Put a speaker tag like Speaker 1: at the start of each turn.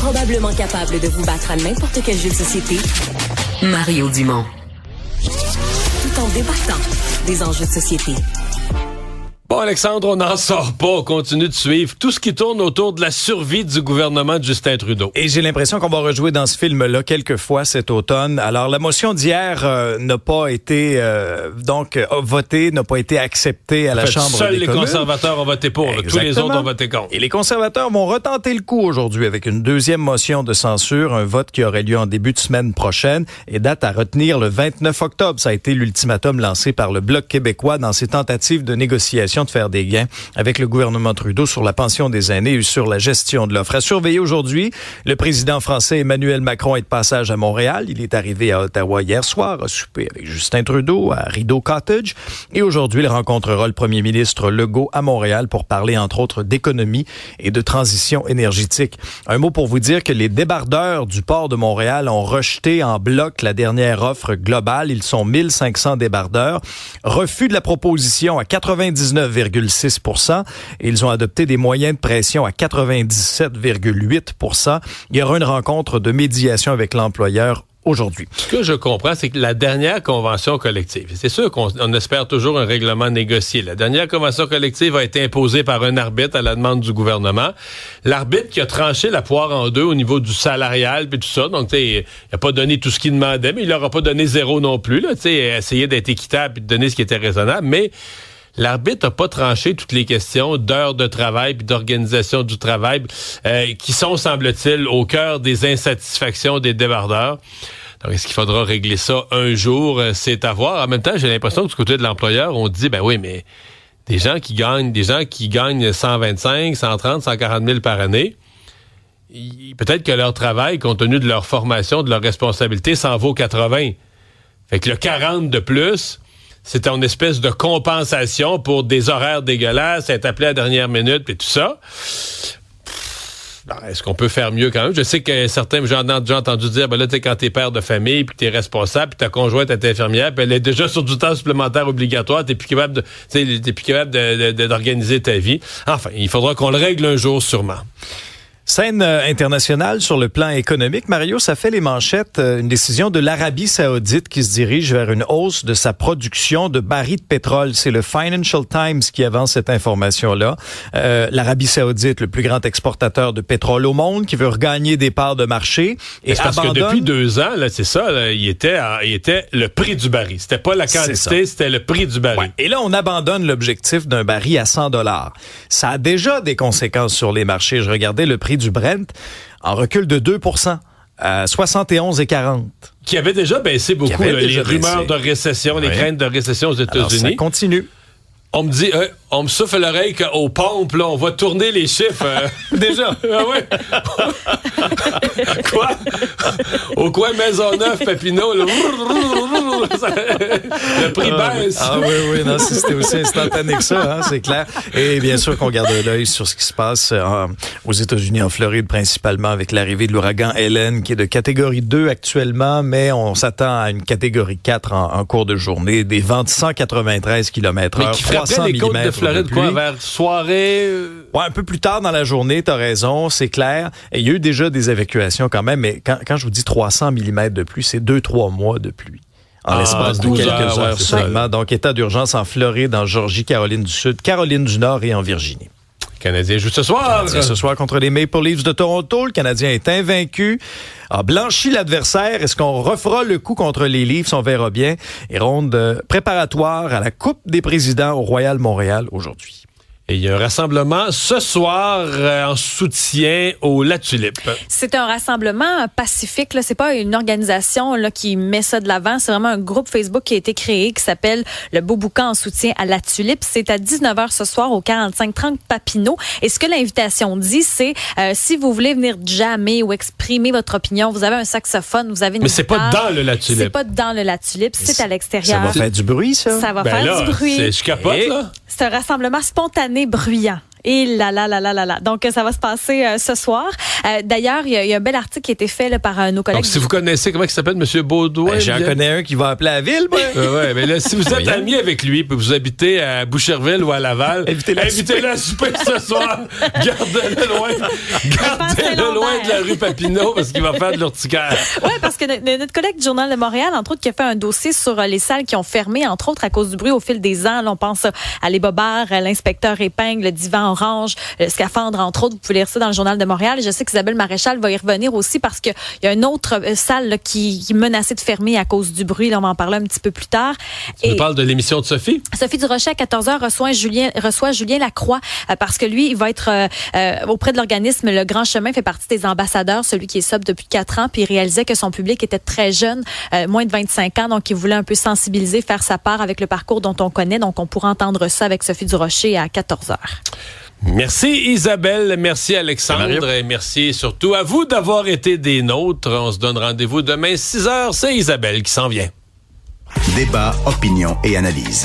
Speaker 1: Probablement capable de vous battre à n'importe quel jeu de société, Mario Dumont. Tout en débattant des enjeux de société.
Speaker 2: Bon, Alexandre, on n'en sort pas. On continue de suivre tout ce qui tourne autour de la survie du gouvernement de Justin Trudeau.
Speaker 3: Et j'ai l'impression qu'on va rejouer dans ce film-là quelques fois cet automne. Alors, la motion d'hier n'a pas été votée, n'a pas été acceptée à la Chambre des communes.
Speaker 2: Seuls les conservateurs ont voté pour. Tous les autres ont voté contre.
Speaker 3: Et les conservateurs vont retenter le coup aujourd'hui avec une deuxième motion de censure, un vote qui aurait lieu en début de semaine prochaine et date à retenir le 29 octobre. Ça a été l'ultimatum lancé par le Bloc québécois dans ses tentatives de négociation de faire des gains avec le gouvernement Trudeau sur la pension des aînés et sur la gestion de l'offre. À surveiller aujourd'hui, le président français Emmanuel Macron est de passage à Montréal. Il est arrivé à Ottawa hier soir, a soupé avec Justin Trudeau à Rideau Cottage. Et aujourd'hui, il rencontrera le premier ministre Legault à Montréal pour parler, entre autres, d'économie et de transition énergétique. Un mot pour vous dire que les débardeurs du port de Montréal ont rejeté en bloc la dernière offre globale. Ils sont 1500 débardeurs. Refus de la proposition à 99,6 %. Et ils ont adopté des moyens de pression à 97,8 %. Il y aura une rencontre de médiation avec l'employeur aujourd'hui.
Speaker 2: Ce que je comprends, c'est que la dernière convention collective, c'est sûr qu'on espère toujours un règlement négocié. La dernière convention collective a été imposée par un arbitre à la demande du gouvernement. L'arbitre qui a tranché la poire en deux au niveau du salarial puis tout ça. Donc, il n'a pas donné tout ce qu'il demandait, mais il leur a pas donné zéro non plus. Là, essayer d'être équitable et de donner ce qui était raisonnable. Mais l'arbitre n'a pas tranché toutes les questions d'heures de travail puis d'organisation du travail qui sont, semble-t-il, au cœur des insatisfactions des débardeurs. Donc, est-ce qu'il faudra régler ça un jour? C'est à voir. En même temps, j'ai l'impression que du côté de l'employeur, on dit, ben oui, mais des gens qui gagnent 125, 130, 140 000 par année, peut-être que leur travail, compte tenu de leur formation, de leur responsabilité, s'en vaut 80. Fait que le 40 de plus, c'est une espèce de compensation pour des horaires dégueulasses, être appelé à la dernière minute et tout ça. Est-ce qu'on peut faire mieux quand même? Je sais que certains, j'ai déjà entendu dire, ben là, tu sais, quand t'es père de famille, puis t'es responsable, puis ta conjointe est infirmière, puis elle est déjà sur du temps supplémentaire obligatoire, t'es plus capable d'organiser ta vie. Enfin, il faudra qu'on le règle un jour, sûrement.
Speaker 3: Scène internationale sur le plan économique. Mario, ça fait les manchettes. Une décision de l'Arabie Saoudite qui se dirige vers une hausse de sa production de barils de pétrole. C'est le Financial Times qui avance cette information-là. L'Arabie Saoudite, le plus grand exportateur de pétrole au monde, qui veut regagner des parts de marché. Et
Speaker 2: c'est parce que depuis 2 ans, là, c'est ça, là, il était le prix du baril. C'était pas la quantité, c'était le prix du baril.
Speaker 3: Ouais. Et là, on abandonne l'objectif d'un baril à 100 $. Ça a déjà des conséquences sur les marchés. Je regardais le prix du Brent en recul de 2 % à 71,40.
Speaker 2: Qui avait déjà baissé beaucoup, les rumeurs de récession, les craintes de récession aux États-Unis.
Speaker 3: Alors, ça continue.
Speaker 2: On me dit, on me souffle à l'oreille qu'aux pompes, là, on va tourner les chiffres.
Speaker 3: Déjà?
Speaker 2: Ah ouais? Quoi? Au coin Maisonneuve, Papineau, là, le prix baisse.
Speaker 3: Ah oui, non, c'était aussi instantané que ça, hein, c'est clair. Et bien sûr qu'on garde l'œil sur ce qui se passe aux États-Unis, en Floride, principalement avec l'arrivée de l'ouragan Helen, qui est de catégorie 2 actuellement, mais on s'attend à une catégorie 4 en cours de journée. Des vents de 193 km/h. 300
Speaker 2: les côtes de Floride, quoi, vers soirée?
Speaker 3: Ouais, un peu plus tard dans la journée, t'as raison, c'est clair. Et il y a eu déjà des évacuations quand même, mais quand je vous dis 300 mm de pluie, c'est 2-3 mois de pluie. En l'espace de quelques heures seulement. Ça. Donc, état d'urgence en Floride, en Georgie, Caroline du Sud, Caroline du Nord et en Virginie.
Speaker 2: Le Canadien joue ce soir.
Speaker 3: Ce soir contre les Maple Leafs de Toronto. Le Canadien est invaincu, a blanchi l'adversaire. Est-ce qu'on refera le coup contre les Leafs? On verra bien. Et ronde préparatoire à la Coupe des présidents au Royal Montréal aujourd'hui.
Speaker 2: Et il y a un rassemblement ce soir en soutien au La Tulipe.
Speaker 4: C'est un rassemblement pacifique. Là. C'est pas une organisation là, qui met ça de l'avant. C'est vraiment un groupe Facebook qui a été créé qui s'appelle le Beau Boucan en soutien à La Tulipe. C'est à 19h ce soir au 4530 Papineau. Et ce que l'invitation dit, c'est si vous voulez venir jammer ou exprimer votre opinion, vous avez un saxophone, vous avez une
Speaker 2: Mais c'est
Speaker 4: guitare,
Speaker 2: pas dans le La Tulipe.
Speaker 4: C'est pas dans le La Tulipe, c'est à l'extérieur.
Speaker 3: Ça va faire du bruit, ça?
Speaker 4: Ça va faire du bruit.
Speaker 2: Je capote, là.
Speaker 4: C'est un rassemblement spontané bruyant. Et là. Donc, ça va se passer ce soir. D'ailleurs, il y a un bel article qui a été fait là, par nos collègues.
Speaker 2: Donc, si vous connaissez, comment il s'appelle, M. Baudouin?
Speaker 3: J'en connais un qui va appeler la ville, moi.
Speaker 2: Ouais, mais là, si vous êtes ami avec lui, puis vous habitez à Boucherville ou à Laval, invitez-le à souper ce soir. Gardez-le loin de la rue Papineau parce qu'il va faire de l'urticaire.
Speaker 4: Oui, parce que notre collègue du Journal de Montréal, entre autres, qui a fait un dossier sur les salles qui ont fermé, entre autres, à cause du bruit au fil des ans. Là, on pense à Les Bobards, à l'Inspecteur Épingle, le Divan Orange, le Scaphandre, entre autres. Vous pouvez lire ça dans le Journal de Montréal. Et je sais qu'Isabelle Maréchal va y revenir aussi parce qu'il y a une autre salle là, qui menaçait de fermer à cause du bruit. Là, on va en parler un petit peu plus tard.
Speaker 2: Tu nous parles de l'émission de Sophie? Sophie
Speaker 4: Durocher, à 14h, reçoit Julien Lacroix parce que lui, il va être auprès de l'organisme Le Grand Chemin, fait partie des ambassadeurs, celui qui est sobre depuis 4 ans, puis il réalisait que son public était très jeune, moins de 25 ans, donc il voulait un peu sensibiliser, faire sa part avec le parcours dont on connaît. Donc, on pourra entendre ça avec Sophie Durocher à 14h.
Speaker 2: Merci Isabelle, merci Alexandre et merci surtout à vous d'avoir été des nôtres. On se donne rendez-vous demain 6h, c'est Isabelle qui s'en vient.
Speaker 5: Débat, opinion et analyse.